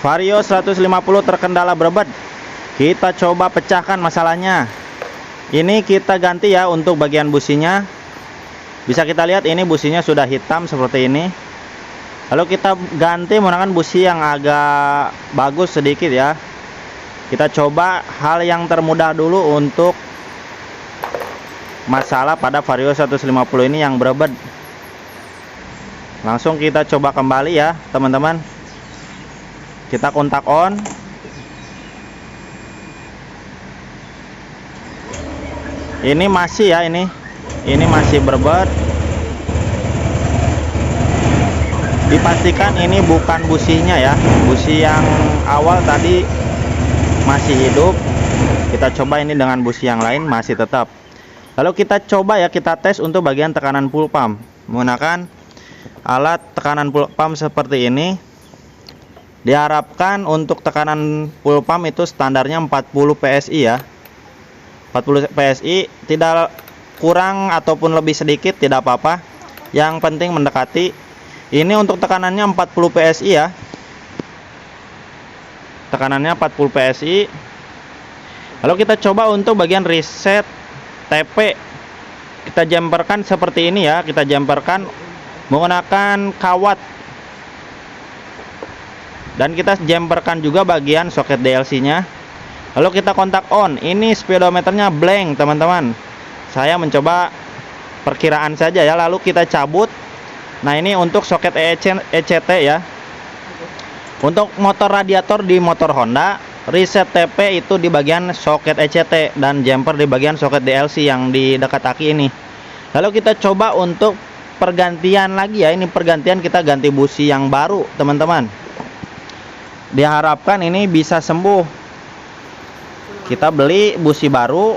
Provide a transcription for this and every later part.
Vario 150 terkendala berbed. Kita coba pecahkan masalahnya. Ini kita ganti ya untuk bagian businya. Bisa kita lihat ini businya sudah hitam seperti ini. Lalu kita ganti menggunakan busi yang agak bagus sedikit ya. Kita coba hal yang termudah dulu untuk masalah pada Vario 150 ini yang berbed. Langsung kita coba kembali ya teman-teman. Kita kontak on. Ini masih ya, ini masih berbed. Dipastikan ini bukan businya ya. Busi yang awal tadi masih hidup. Kita coba ini dengan busi yang lain masih tetap. Lalu kita coba ya, kita tes untuk bagian tekanan full pump menggunakan alat tekanan full pump seperti ini. Diharapkan untuk tekanan full pump itu standarnya 40 PSI ya. 40 PSI, tidak kurang ataupun lebih sedikit tidak apa-apa. Yang penting mendekati. Ini untuk tekanannya 40 PSI ya. Tekanannya 40 PSI. Lalu kita coba untuk bagian reset TP. Kita jumperkan seperti ini ya. Kita jumperkan menggunakan kawat. Dan kita jumperkan juga bagian soket DLC nya. Lalu kita kontak on. Ini speedometernya blank teman-teman. Saya mencoba perkiraan saja ya. Lalu kita cabut. Nah ini untuk soket ECT ya. Untuk motor radiator di motor Honda, reset TP itu di bagian soket ECT dan jumper di bagian soket DLC yang di dekat aki ini. Lalu kita coba untuk pergantian lagi ya. Ini pergantian, kita ganti busi yang baru teman-teman. Diharapkan ini bisa sembuh. Kita beli busi baru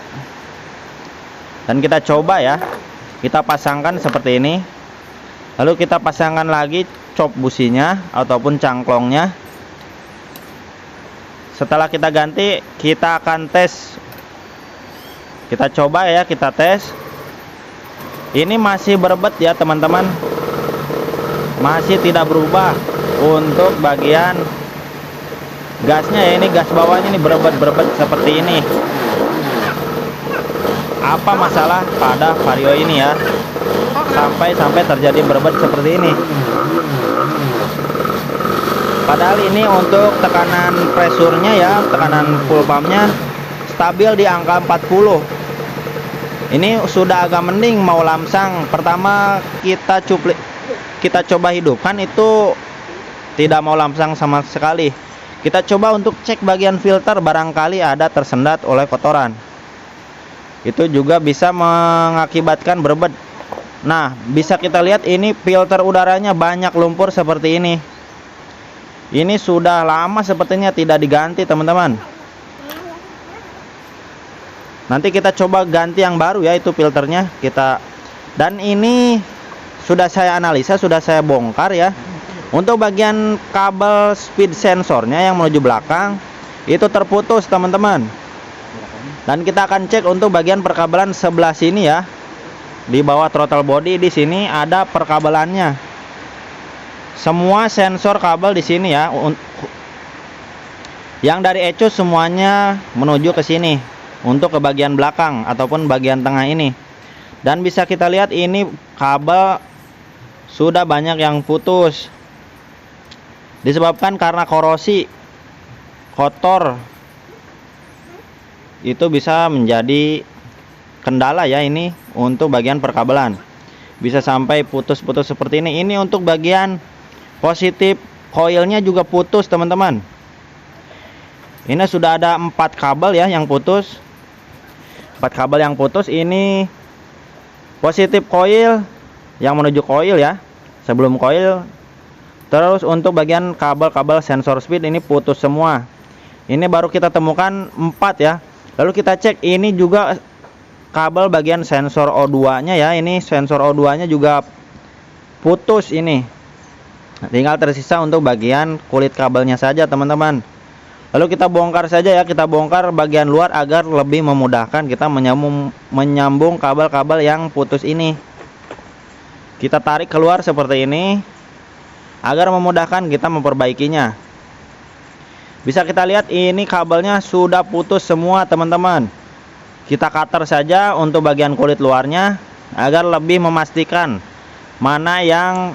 dan kita coba ya. Kita pasangkan seperti ini. Lalu kita pasangkan lagi cop businya ataupun cangklongnya. Setelah kita ganti, kita akan tes. Kita coba ya, kita tes. Ini masih berbed ya teman-teman. Masih tidak berubah. Untuk bagian gasnya ya, ini gas bawahnya ini berbed seperti ini. Apa masalah pada Vario ini ya? Sampai terjadi berbed seperti ini. Padahal ini untuk tekanan presurnya ya, tekanan full pumpnya stabil di angka 40. Ini sudah agak mending mau lamsang. Pertama kita coba hidupkan, itu tidak mau lamsang sama sekali. Kita coba untuk cek bagian filter, barangkali ada tersendat oleh kotoran. Itu juga bisa mengakibatkan berbed. Nah, bisa kita lihat ini filter udaranya banyak lumpur seperti ini. Ini sudah lama sepertinya tidak diganti, teman-teman. Nanti kita coba ganti yang baru ya, itu filternya. Dan ini sudah saya analisa, sudah saya bongkar ya. Untuk bagian kabel speed sensornya yang menuju belakang itu terputus, teman-teman. Dan kita akan cek untuk bagian perkabelan sebelah sini ya. Di bawah throttle body di sini ada perkabelannya. Semua sensor kabel di sini ya. Yang dari ecu semuanya menuju ke sini untuk ke bagian belakang ataupun bagian tengah ini. Dan bisa kita lihat ini kabel sudah banyak yang putus. Disebabkan karena korosi, kotor. Itu bisa menjadi kendala ya ini untuk bagian perkabelan. Bisa sampai putus-putus seperti ini. Ini untuk bagian positif coilnya juga putus, teman-teman. Ini sudah ada 4 kabel ya yang putus. 4 kabel yang putus. Ini positif coil yang menuju coil ya, sebelum coil. Terus untuk bagian kabel-kabel sensor speed ini putus semua. Ini baru kita temukan 4 ya. Lalu kita cek ini juga kabel bagian sensor O2 nya ya. Ini sensor O2 nya juga putus ini. Tinggal tersisa untuk bagian kulit kabelnya saja, teman-teman. Lalu kita bongkar saja ya. Kita bongkar bagian luar agar lebih memudahkan kita menyambung kabel-kabel yang putus ini. Kita tarik keluar seperti ini agar memudahkan kita memperbaikinya. Bisa kita lihat ini kabelnya sudah putus semua teman-teman. Kita cutter saja untuk bagian kulit luarnya agar lebih memastikan mana yang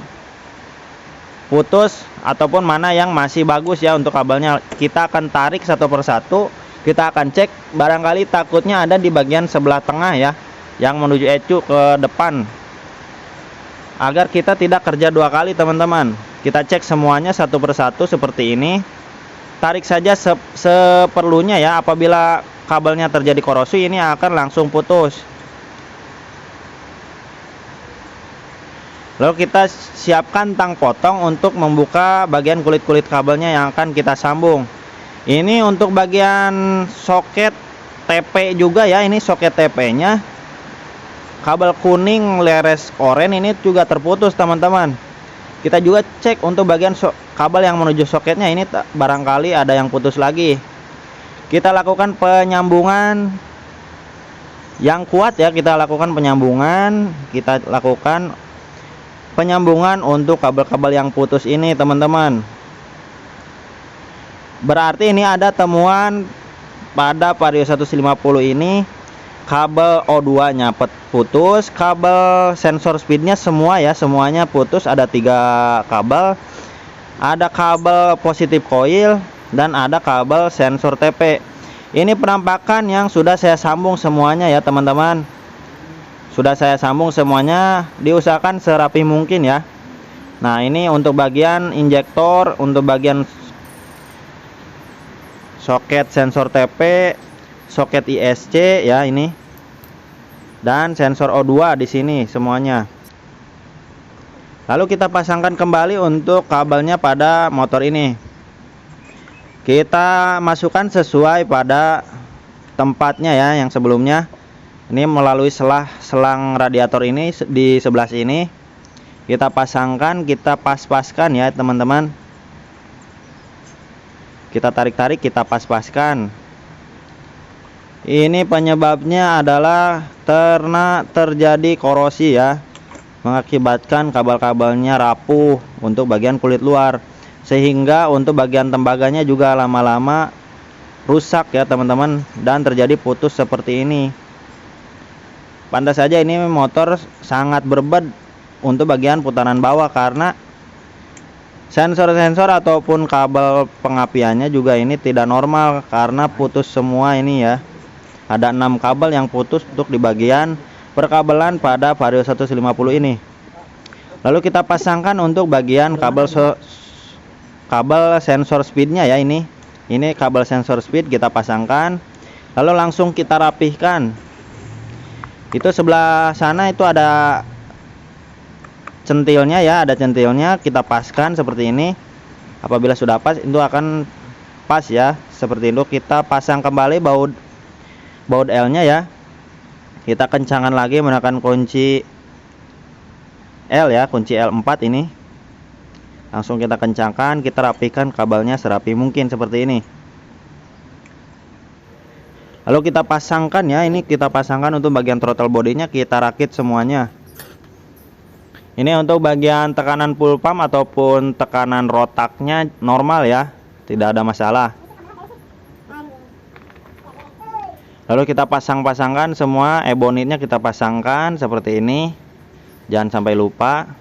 putus ataupun mana yang masih bagus ya untuk kabelnya. Kita akan tarik satu persatu, kita akan cek, barangkali takutnya ada di bagian sebelah tengah ya yang menuju ecu ke depan, agar kita tidak kerja dua kali teman-teman. Kita cek semuanya satu persatu seperti ini. Tarik saja seperlunya ya. Apabila kabelnya terjadi korosi, ini akan langsung putus. Lalu kita siapkan tang potong untuk membuka bagian kulit-kulit kabelnya yang akan kita sambung. Ini untuk bagian soket TP juga ya. Ini soket TP-nya. Kabel kuning leres oranye ini juga terputus teman-teman. Kita juga cek untuk bagian kabel yang menuju soketnya, ini barangkali ada yang putus lagi. Kita lakukan penyambungan yang kuat ya. Kita lakukan penyambungan untuk kabel-kabel yang putus ini teman-teman. Berarti ini ada temuan pada Vario 150 ini. Kabel O2 nya putus, kabel sensor speednya semua ya, semuanya putus. Ada 3 kabel, ada kabel positif coil dan ada kabel sensor TP. Ini penampakan yang sudah saya sambung semuanya ya teman-teman. Sudah saya sambung semuanya, diusahakan serapi mungkin ya. Nah ini untuk bagian injektor, untuk bagian soket sensor TP, soket ISC ya ini, dan sensor O2 di sini semuanya. Lalu kita pasangkan kembali untuk kabelnya pada motor ini. Kita masukkan sesuai pada tempatnya ya yang sebelumnya. Ini melalui selang radiator ini di sebelah sini. Kita pasangkan, kita pas-paskan ya teman-teman. Kita tarik-tarik, kita pas-paskan. Ini penyebabnya adalah karena terjadi korosi ya, mengakibatkan kabel-kabelnya rapuh untuk bagian kulit luar, sehingga untuk bagian tembaganya juga lama-lama rusak ya teman-teman, dan terjadi putus seperti ini. Pantas saja ini motor sangat berbed untuk bagian putaran bawah, karena sensor-sensor ataupun kabel pengapiannya juga ini tidak normal karena putus semua ini ya. Ada 6 kabel yang putus untuk di bagian perkabelan pada Vario 150 ini. Lalu kita pasangkan untuk bagian kabel sensor speednya ya ini. Ini kabel sensor speed kita pasangkan. Lalu langsung kita rapihkan. Itu sebelah sana itu ada centilnya ya, ada centilnya, kita paskan seperti ini. Apabila sudah pas, itu akan pas ya, seperti itu. Kita pasang kembali baut L nya ya. Kita kencangkan lagi menggunakan kunci L ya, kunci L4 ini. Langsung kita kencangkan, kita rapikan kabelnya serapi mungkin seperti ini. Lalu kita pasangkan ya, ini kita pasangkan untuk bagian throttle bodinya, kita rakit semuanya. Ini untuk bagian tekanan full pump ataupun tekanan rotaknya normal ya, tidak ada masalah. Lalu kita pasangkan semua ebonitnya, kita pasangkan seperti ini, jangan sampai lupa.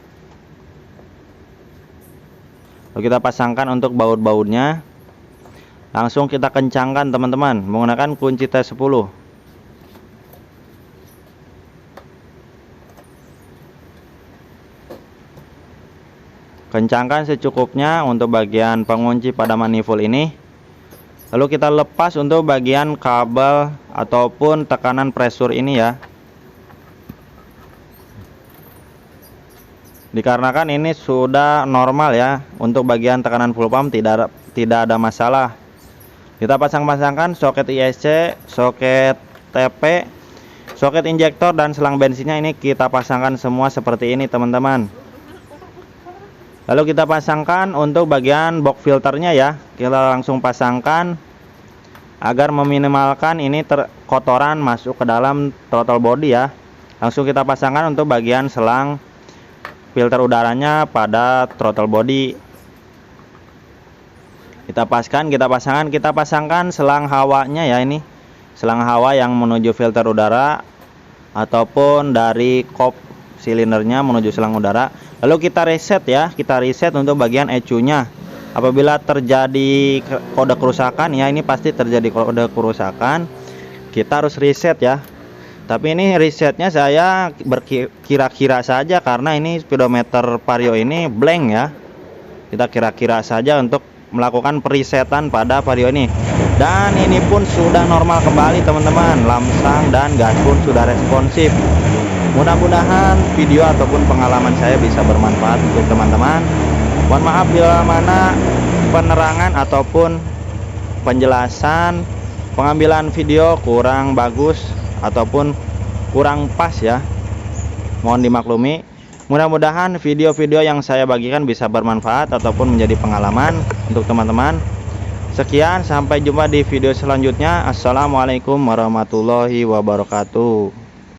Lalu kita pasangkan untuk baut-bautnya, langsung kita kencangkan teman-teman menggunakan kunci T10. Kencangkan secukupnya untuk bagian pengunci pada manifold ini. Lalu kita lepas untuk bagian kabel ataupun tekanan pressure ini ya. Dikarenakan ini sudah normal ya, untuk bagian tekanan full pump tidak ada masalah. Kita pasangkan soket ISC, soket TP, soket injektor dan selang bensinnya ini kita pasangkan semua seperti ini teman-teman. Lalu kita pasangkan untuk bagian box filternya ya. Kita langsung pasangkan agar meminimalkan ini kotoran masuk ke dalam throttle body ya. Langsung kita pasangkan untuk bagian selang filter udaranya pada throttle body. Kita pasangkan selang hawanya ya, ini selang hawa yang menuju filter udara ataupun dari kop silindernya menuju selang udara. Lalu kita reset ya, kita reset untuk bagian ECU-nya. Apabila terjadi kode kerusakan ya, ini pasti terjadi kode kerusakan, kita harus reset ya. Tapi ini resetnya saya berkira-kira saja karena ini speedometer Vario ini blank ya. Kita kira-kira saja untuk melakukan presetan pada Vario ini. Dan ini pun sudah normal kembali teman-teman, lamsang dan gas pun sudah responsif. Mudah-mudahan video ataupun pengalaman saya bisa bermanfaat untuk teman-teman. Mohon maaf bila mana penerangan ataupun penjelasan pengambilan video kurang bagus ataupun kurang pas ya, mohon dimaklumi. Mudah-mudahan video-video yang saya bagikan bisa bermanfaat ataupun menjadi pengalaman untuk teman-teman. Sekian, sampai jumpa di video selanjutnya. Assalamualaikum warahmatullahi wabarakatuh.